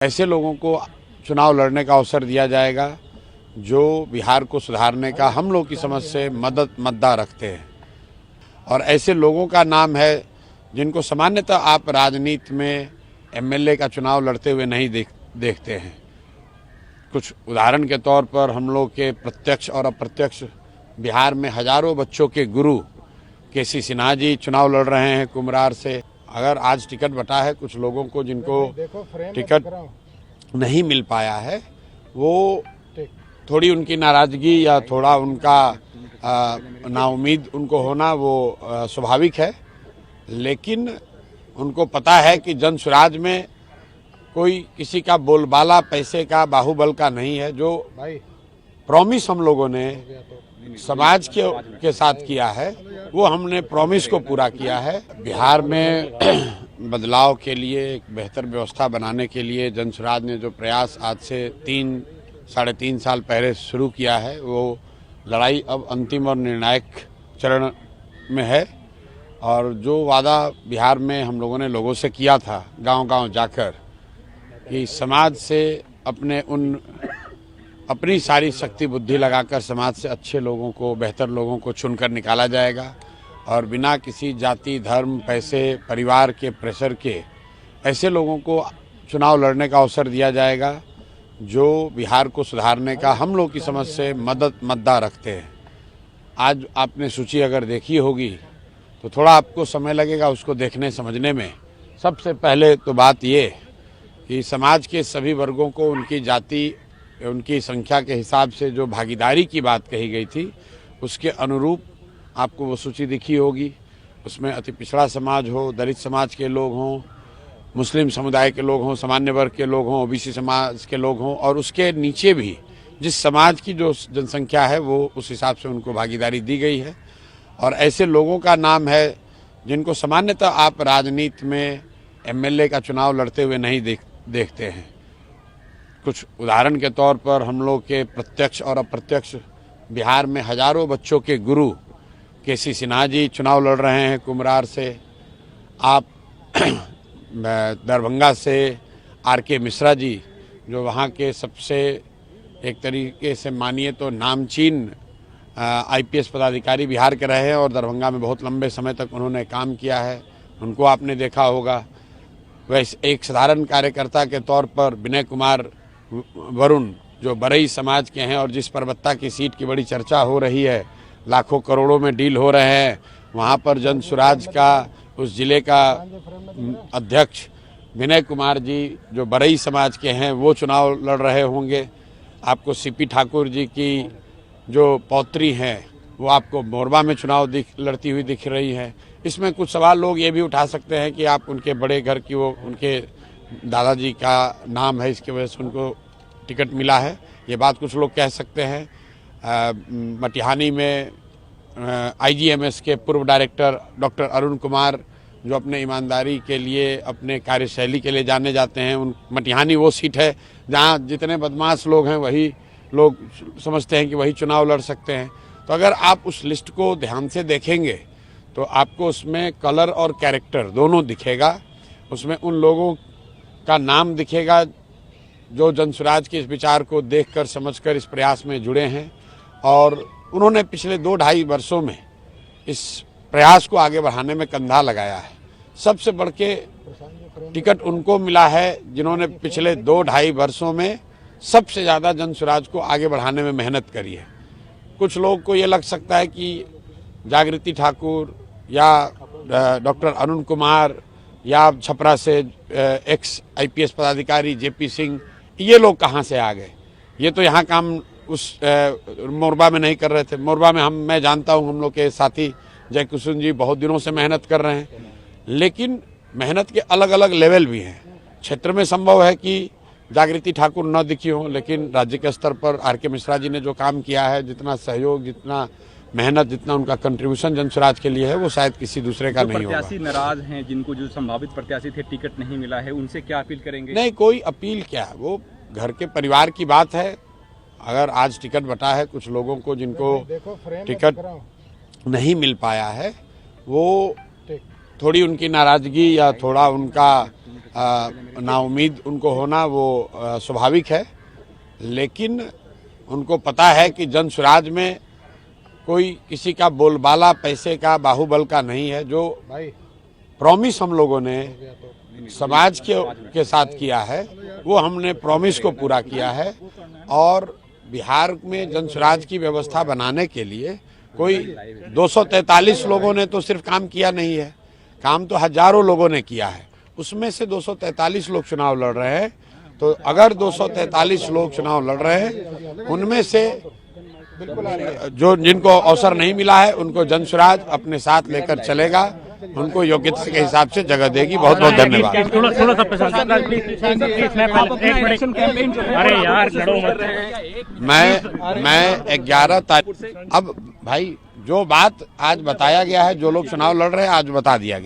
ऐसे लोगों को चुनाव लड़ने का अवसर दिया जाएगा जो बिहार को सुधारने का हम लोग की समझ से मद्दा रखते हैं। और ऐसे लोगों का नाम है जिनको सामान्यतः आप राजनीति में एमएलए का चुनाव लड़ते हुए नहीं देखते हैं। कुछ उदाहरण के तौर पर हम लोग के प्रत्यक्ष और अप्रत्यक्ष बिहार में हजारों बच्चों के गुरु केसी सिन्हा जी चुनाव लड़ रहे हैं कुम्हरार से। अगर आज टिकट बटा है कुछ लोगों को जिनको टिकट नहीं मिल पाया है, वो थोड़ी उनकी नाराजगी या थोड़ा उनका नाउम्मीद उनको होना वो स्वाभाविक है, लेकिन उनको पता है कि जन स्वराज में कोई किसी का बोलबाला पैसे का बाहुबल का नहीं है। जो प्रॉमिस हम लोगों ने समाज के साथ किया है वो हमने प्रॉमिस को पूरा किया है। बिहार में बदलाव के लिए एक बेहतर व्यवस्था बनाने के लिए जन स्वराज ने जो प्रयास आज से 3-3.5 साल पहले शुरू किया है, वो लड़ाई अब अंतिम और निर्णायक चरण में है। और जो वादा बिहार में हम लोगों ने लोगों से किया था गांव-गांव जाकर कि समाज से अपनी सारी शक्ति बुद्धि लगाकर समाज से अच्छे लोगों को, बेहतर लोगों को चुनकर निकाला जाएगा और बिना किसी जाति, धर्म, पैसे, परिवार के प्रेशर के ऐसे लोगों को चुनाव लड़ने का अवसर दिया जाएगा जो बिहार को सुधारने का हम लोग की समझ से मद्दा रखते हैं। आज आपने सूची अगर देखी होगी तो थोड़ा आपको समय लगेगा उसको देखने समझने में। सबसे पहले तो बात ये कि समाज के सभी वर्गों को उनकी जाति, उनकी संख्या के हिसाब से जो भागीदारी की बात कही गई थी उसके अनुरूप आपको वो सूची दिखी होगी। उसमें अति पिछड़ा समाज हो, दलित समाज के लोग हों, मुस्लिम समुदाय के लोग हों, सामान्य वर्ग के लोग हों, ओबीसी समाज के लोग हों, और उसके नीचे भी जिस समाज की जो जनसंख्या है वो उस हिसाब से उनको भागीदारी दी गई है। और ऐसे लोगों का नाम है जिनको सामान्यतः आप राजनीति में एमएलए का चुनाव लड़ते हुए नहीं देखते हैं। कुछ उदाहरण के तौर पर हम लोग के प्रत्यक्ष और अप्रत्यक्ष बिहार में हजारों बच्चों के गुरु केसी सिन्हा जी चुनाव लड़ रहे हैं कुम्हरार से। आप दरभंगा से आरके मिश्रा जी जो वहाँ के सबसे एक तरीके से मानिए तो नामचीन आईपीएस पदाधिकारी बिहार के रहे हैं और दरभंगा में बहुत लंबे समय तक उन्होंने काम किया है, उनको आपने देखा होगा। वैसे एक साधारण कार्यकर्ता के तौर पर विनय कुमार वरुण जो बरई समाज के हैं और जिस परबत्ता की सीट की बड़ी चर्चा हो रही है, लाखों करोड़ों में डील हो रहे हैं, वहाँ पर जन स्वराज का उस जिले का अध्यक्ष विनय कुमार जी जो बरई समाज के हैं वो चुनाव लड़ रहे होंगे। आपको सीपी ठाकुर जी की जो पौत्री हैं वो आपको मोरबा में चुनाव लड़ती हुई दिख रही है। इसमें कुछ सवाल लोग ये भी उठा सकते हैं कि आप उनके बड़े घर की, वो उनके दादाजी का नाम है, इसकी वजह से उनको टिकट मिला है, ये बात कुछ लोग कह सकते हैं। मटिहानी में आईजीएमएस के पूर्व डायरेक्टर डॉक्टर अरुण कुमार जो अपने ईमानदारी के लिए, अपने कार्यशैली के लिए जाने जाते हैं, उन मटिहानी वो सीट है जहां जितने बदमाश लोग हैं वही लोग समझते हैं कि वही चुनाव लड़ सकते हैं। तो अगर आप उस लिस्ट को ध्यान से देखेंगे तो आपको उसमें कलर और कैरेक्टर दोनों दिखेगा। उसमें उन लोगों का नाम दिखेगा जो जन स्वराज के इस विचार को देखकर समझकर इस प्रयास में जुड़े हैं और उन्होंने पिछले 2-2.5 वर्षों में इस प्रयास को आगे बढ़ाने में कंधा लगाया है। सबसे बढ़ के टिकट उनको मिला है जिन्होंने पिछले 2-2.5 वर्षों में सबसे ज़्यादा जन स्वराज को आगे बढ़ाने में मेहनत करी है। कुछ लोग को ये लग सकता है कि जागृति ठाकुर या डॉक्टर अरुण कुमार या छपरा से एक्स आईपीएस पदाधिकारी जेपी सिंह, ये लोग कहाँ से आ गए? ये तो यहाँ काम उस मोरबा में नहीं कर रहे थे। मोरबा में मैं जानता हूँ, हम लोग के साथी जय कुसुम जी बहुत दिनों से मेहनत कर रहे हैं, लेकिन मेहनत के अलग अलग लेवल भी हैं। क्षेत्र में संभव है कि जागृति ठाकुर न दिखी हो, लेकिन राज्य के स्तर पर आरके मिश्रा जी ने जो काम किया है, जितना सहयोग, जितना मेहनत, जितना उनका कंट्रीब्यूशन जन स्वराज के लिए है, वो शायद किसी दूसरे का नहीं होगा। प्रत्याशी नाराज हैं, जिनको जो संभावित प्रत्याशी थे टिकट नहीं मिला है, उनसे क्या अपील करेंगे? नहीं, कोई अपील क्या, वो घर के परिवार की बात है। अगर आज टिकट बटा है कुछ लोगों को जिनको टिकट नहीं मिल पाया है, वो थोड़ी उनकी नाराजगी या थोड़ा उनका नाउम्मीद उनको होना वो स्वाभाविक है, लेकिन उनको पता है कि जन स्वराज में कोई किसी का बोलबाला पैसे का बाहुबल का नहीं है। जो प्रॉमिस हम लोगों ने समाज के साथ किया है वो हमने प्रॉमिस को पूरा किया है। और बिहार में जन स्वराज की व्यवस्था बनाने के लिए कोई 243 लोगों ने तो सिर्फ काम किया नहीं है, काम तो हजारों लोगों ने किया है। उसमें से 243 लोग चुनाव लड़ रहे हैं। तो अगर 243 लोग चुनाव लड़ रहे हैं, उनमें से जो जिनको अवसर नहीं मिला है उनको जन स्वराज अपने साथ लेकर चलेगा, उनको योग्यता के हिसाब से जगह देगी। बहुत बहुत धन्यवाद। अरे यार लड़ो मत। मैं 11 तारीख, अब भाई जो बात आज बताया गया है, जो लोग चुनाव लड़ रहे हैं आज बता दिया गया।